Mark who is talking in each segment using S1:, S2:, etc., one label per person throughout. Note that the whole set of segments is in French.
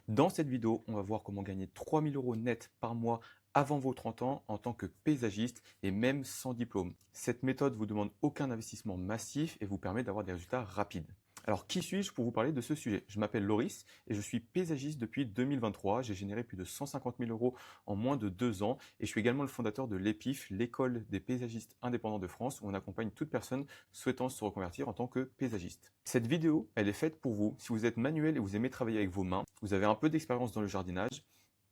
S1: Dans cette vidéo, on va voir comment gagner 3000 euros net par mois avant vos 30 ans en tant que paysagiste et même sans diplôme. Cette méthode vous demande aucun investissement massif et vous permet d'avoir des résultats rapides. Alors, qui suis-je pour vous parler de ce sujet? Je m'appelle Loris et je suis paysagiste depuis 2023. J'ai généré plus de 150 000 euros en moins de 2 ans et je suis également le fondateur de l'EPIF, l'école des paysagistes indépendants de France, où on accompagne toute personne souhaitant se reconvertir en tant que paysagiste. Cette vidéo, elle est faite pour vous. Si vous êtes manuel et vous aimez travailler avec vos mains, vous avez un peu d'expérience dans le jardinage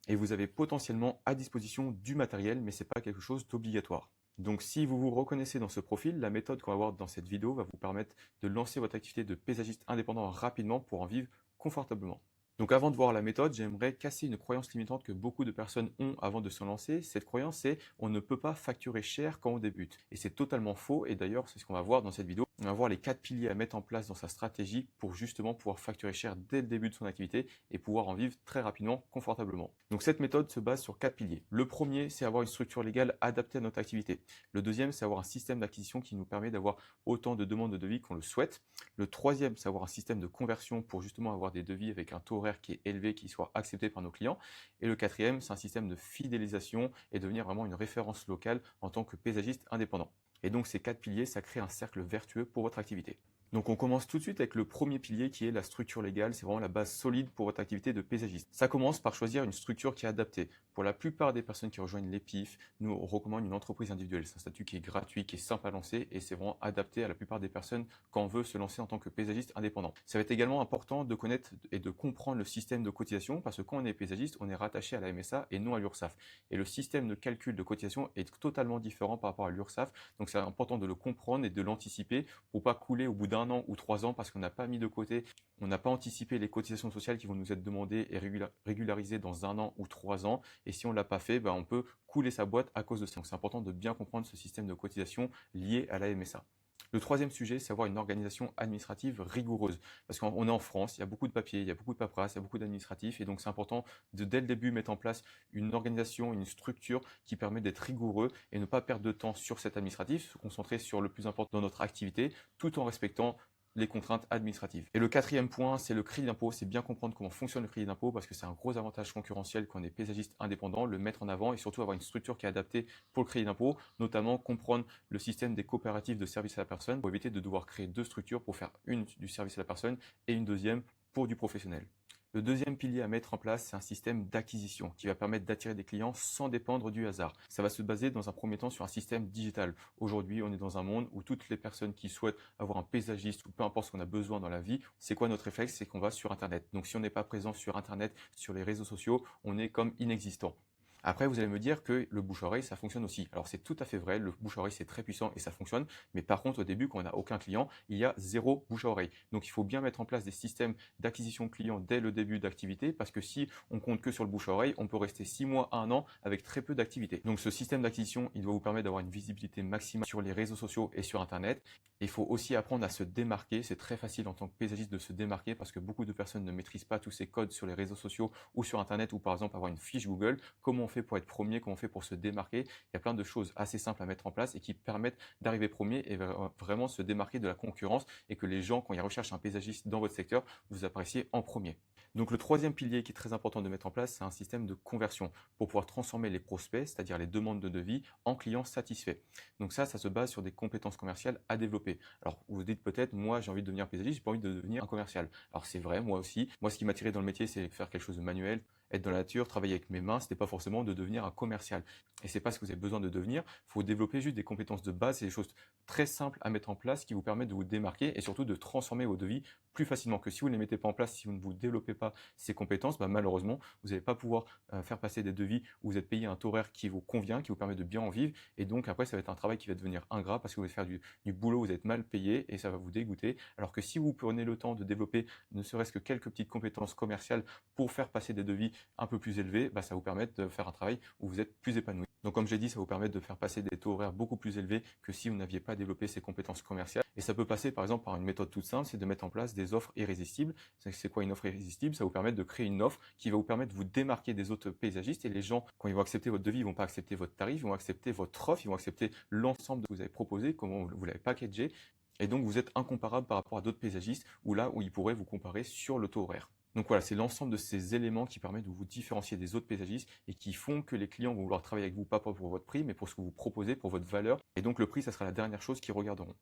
S1: et vous avez potentiellement à disposition du matériel, mais ce n'est pas quelque chose d'obligatoire. Donc si vous vous reconnaissez dans ce profil, la méthode qu'on va voir dans cette vidéo va vous permettre de lancer votre activité de paysagiste indépendant rapidement pour en vivre confortablement. Donc avant de voir la méthode, j'aimerais casser une croyance limitante que beaucoup de personnes ont avant de se lancer. Cette croyance, c'est on ne peut pas facturer cher quand on débute. Et c'est totalement faux. Et d'ailleurs, c'est ce qu'on va voir dans cette vidéo. On va voir les 4 piliers à mettre en place dans sa stratégie pour justement pouvoir facturer cher dès le début de son activité et pouvoir en vivre très rapidement, confortablement. Donc cette méthode se base sur 4 piliers. Le premier, c'est avoir une structure légale adaptée à notre activité. Le deuxième, c'est avoir un système d'acquisition qui nous permet d'avoir autant de demandes de devis qu'on le souhaite. Le troisième, c'est avoir un système de conversion pour justement avoir des devis avec un taux horaire qui est élevé, qui soit accepté par nos clients. Et le quatrième, c'est un système de fidélisation et devenir vraiment une référence locale en tant que paysagiste indépendant. Et donc ces 4 piliers, ça crée un cercle vertueux pour votre activité. Donc on commence tout de suite avec le premier pilier qui est la structure légale. C'est vraiment la base solide pour votre activité de paysagiste. Ça commence par choisir une structure qui est adaptée. Pour la plupart des personnes qui rejoignent l'EPIF, nous on recommande une entreprise individuelle. C'est un statut qui est gratuit, qui est simple à lancer et c'est vraiment adapté à la plupart des personnes quand on veut se lancer en tant que paysagiste indépendant. Ça va être également important de connaître et de comprendre le système de cotisation parce que quand on est paysagiste, on est rattaché à la MSA et non à l'URSSAF. Et le système de calcul de cotisation est totalement différent par rapport à l'URSSAF. Donc c'est important de le comprendre et de l'anticiper pour pas couler au bout d'un an ou 3 ans parce qu'on n'a pas mis de côté, on n'a pas anticipé les cotisations sociales qui vont nous être demandées et régularisées dans 1 an ou 3 ans. Et si on ne l'a pas fait, on peut couler sa boîte à cause de ça. Donc c'est important de bien comprendre ce système de cotisation lié à la MSA. Le troisième sujet, c'est avoir une organisation administrative rigoureuse. Parce qu'on est en France, il y a beaucoup de papiers, il y a beaucoup de paperasse, il y a beaucoup d'administratifs. Et donc, c'est important de, dès le début, mettre en place une organisation, une structure qui permet d'être rigoureux et ne pas perdre de temps sur cet administratif, se concentrer sur le plus important dans notre activité, tout en respectant les contraintes administratives. Et le quatrième point, c'est le crédit d'impôt. C'est bien comprendre comment fonctionne le crédit d'impôt parce que c'est un gros avantage concurrentiel quand on est paysagiste indépendant, le mettre en avant et surtout avoir une structure qui est adaptée pour le crédit d'impôt, notamment comprendre le système des coopératives de service à la personne pour éviter de devoir créer 2 structures pour faire une du service à la personne et une deuxième pour du professionnel. Le deuxième pilier à mettre en place, c'est un système d'acquisition qui va permettre d'attirer des clients sans dépendre du hasard. Ça va se baser dans un premier temps sur un système digital. Aujourd'hui, on est dans un monde où toutes les personnes qui souhaitent avoir un paysagiste ou peu importe ce qu'on a besoin dans la vie, c'est quoi notre réflexe? C'est qu'on va sur Internet. Donc si on n'est pas présent sur Internet, sur les réseaux sociaux, on est comme inexistant. Après, vous allez me dire que le bouche-oreille, ça fonctionne aussi. Alors, c'est tout à fait vrai, le bouche-oreille, c'est très puissant et ça fonctionne. Mais par contre, au début, quand on n'a aucun client, il y a zéro bouche-oreille. Donc, il faut bien mettre en place des systèmes d'acquisition de clients dès le début d'activité parce que si on compte que sur le bouche-oreille, on peut rester 6 mois à 1 an avec très peu d'activité. Donc, ce système d'acquisition, il doit vous permettre d'avoir une visibilité maximale sur les réseaux sociaux et sur Internet. Il faut aussi apprendre à se démarquer. C'est très facile en tant que paysagiste de se démarquer parce que beaucoup de personnes ne maîtrisent pas tous ces codes sur les réseaux sociaux ou sur Internet ou par exemple avoir une fiche Google. Comment on fait pour être premier, comment on fait pour se démarquer? Il y a plein de choses assez simples à mettre en place et qui permettent d'arriver premier et vraiment se démarquer de la concurrence et que les gens, quand ils recherchent un paysagiste dans votre secteur, vous appréciez en premier. Donc le troisième pilier qui est très important de mettre en place, c'est un système de conversion pour pouvoir transformer les prospects, c'est-à-dire les demandes de devis, en clients satisfaits. Donc ça se base sur des compétences commerciales à développer. Alors vous vous dites peut-être, moi j'ai envie de devenir paysagiste, j'ai pas envie de devenir un commercial. Alors c'est vrai, moi aussi. Moi ce qui m'a attiré dans le métier, c'est faire quelque chose de manuel, être dans la nature, travailler avec mes mains, c'était pas forcément de devenir un commercial. Et c'est pas ce que vous avez besoin de devenir. Il faut développer juste des compétences de base, c'est des choses très simples à mettre en place qui vous permettent de vous démarquer et surtout de transformer vos devis plus facilement que si vous ne les mettez pas en place, si vous ne vous développez pas ces compétences, malheureusement, vous n'allez pas pouvoir faire passer des devis où vous êtes payé un taux horaire qui vous convient, qui vous permet de bien en vivre. Et donc après, ça va être un travail qui va devenir ingrat parce que vous allez faire du boulot, vous êtes mal payé et ça va vous dégoûter. Alors que si vous prenez le temps de développer ne serait-ce que quelques petites compétences commerciales pour faire passer des devis un peu plus élevés, ça vous permet de faire un travail où vous êtes plus épanoui. Donc comme j'ai dit, ça vous permet de faire passer des taux horaires beaucoup plus élevés que si vous n'aviez pas développé ces compétences commerciales. Et ça peut passer par exemple par une méthode toute simple, c'est de mettre en place des offres irrésistibles. C'est quoi une offre irrésistible? Ça vous permet de créer une offre qui va vous permettre de vous démarquer des autres paysagistes et les gens, quand ils vont accepter votre devis, ils vont pas accepter votre tarif, ils vont accepter votre offre, ils vont accepter l'ensemble que vous avez proposé, comment vous l'avez packagé. Et donc vous êtes incomparable par rapport à d'autres paysagistes où là où ils pourraient vous comparer sur le taux horaire. Donc voilà, c'est l'ensemble de ces éléments qui permettent de vous différencier des autres paysagistes et qui font que les clients vont vouloir travailler avec vous, pas pour votre prix, mais pour ce que vous proposez, pour votre valeur. Et donc le prix, ça sera la dernière chose qu'ils regarderont.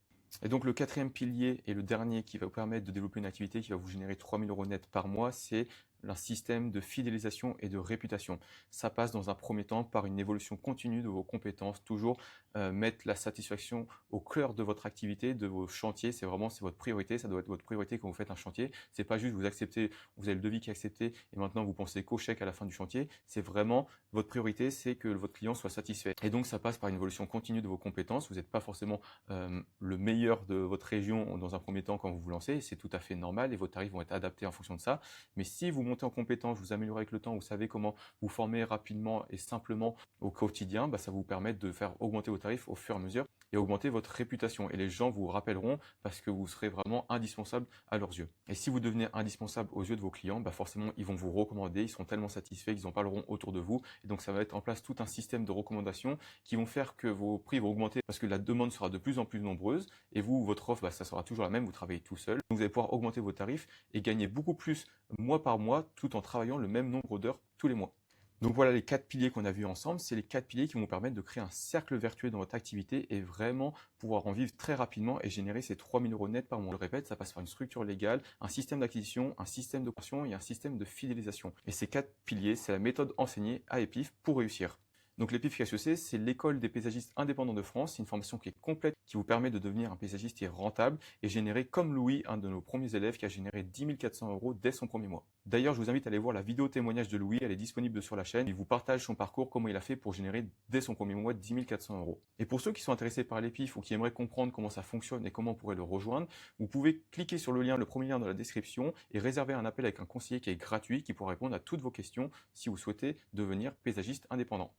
S1: Et donc le quatrième pilier et le dernier qui va vous permettre de développer une activité qui va vous générer 3000 euros net par mois, c'est un système de fidélisation et de réputation. Ça passe dans un premier temps par une évolution continue de vos compétences, toujours mettre la satisfaction au cœur de votre activité, de vos chantiers. C'est votre priorité, ça doit être votre priorité quand vous faites un chantier. C'est pas juste vous acceptez, vous avez le devis qui est accepté et maintenant vous pensez qu'au chèque à la fin du chantier. C'est vraiment votre priorité, c'est que votre client soit satisfait. Et donc ça passe par une évolution continue de vos compétences. Vous n'êtes pas forcément le meilleur de votre région dans un premier temps quand vous vous lancez, c'est tout à fait normal et vos tarifs vont être adaptés en fonction de ça. Mais si vous montez en compétence, vous améliorez avec le temps, vous savez comment vous former rapidement et simplement au quotidien, bah, ça va vous permettre de faire augmenter vos tarifs au fur et à mesure et augmenter votre réputation. Et les gens vous rappelleront parce que vous serez vraiment indispensable à leurs yeux. Et si vous devenez indispensable aux yeux de vos clients, bah forcément, ils vont vous recommander, ils seront tellement satisfaits qu'ils en parleront autour de vous. Et donc, ça va mettre en place tout un système de recommandations qui vont faire que vos prix vont augmenter parce que la demande sera de plus en plus nombreuse. Et vous, votre offre, bah, ça sera toujours la même, vous travaillez tout seul. Donc, vous allez pouvoir augmenter vos tarifs et gagner beaucoup plus mois par mois tout en travaillant le même nombre d'heures tous les mois. Donc voilà les 4 piliers qu'on a vus ensemble, c'est les 4 piliers qui vont vous permettre de créer un cercle vertueux dans votre activité et vraiment pouvoir en vivre très rapidement et générer ces 3000 euros net par mois. Je le répète, ça passe par une structure légale, un système d'acquisition, un système d'opération et un système de fidélisation. Et ces 4 piliers, c'est la méthode enseignée à EPIF pour réussir. Donc l'EPIF KHEC, c'est l'école des paysagistes indépendants de France. C'est une formation qui est complète, qui vous permet de devenir un paysagiste qui est rentable et générer comme Louis, un de nos premiers élèves qui a généré 10 400 euros dès son premier mois. D'ailleurs, je vous invite à aller voir la vidéo témoignage de Louis, elle est disponible sur la chaîne. Il vous partage son parcours, comment il a fait pour générer dès son premier mois 10 400 euros. Et pour ceux qui sont intéressés par l'EPIF ou qui aimeraient comprendre comment ça fonctionne et comment on pourrait le rejoindre, vous pouvez cliquer sur le lien, le premier lien dans la description et réserver un appel avec un conseiller qui est gratuit, qui pourra répondre à toutes vos questions si vous souhaitez devenir paysagiste indépendant.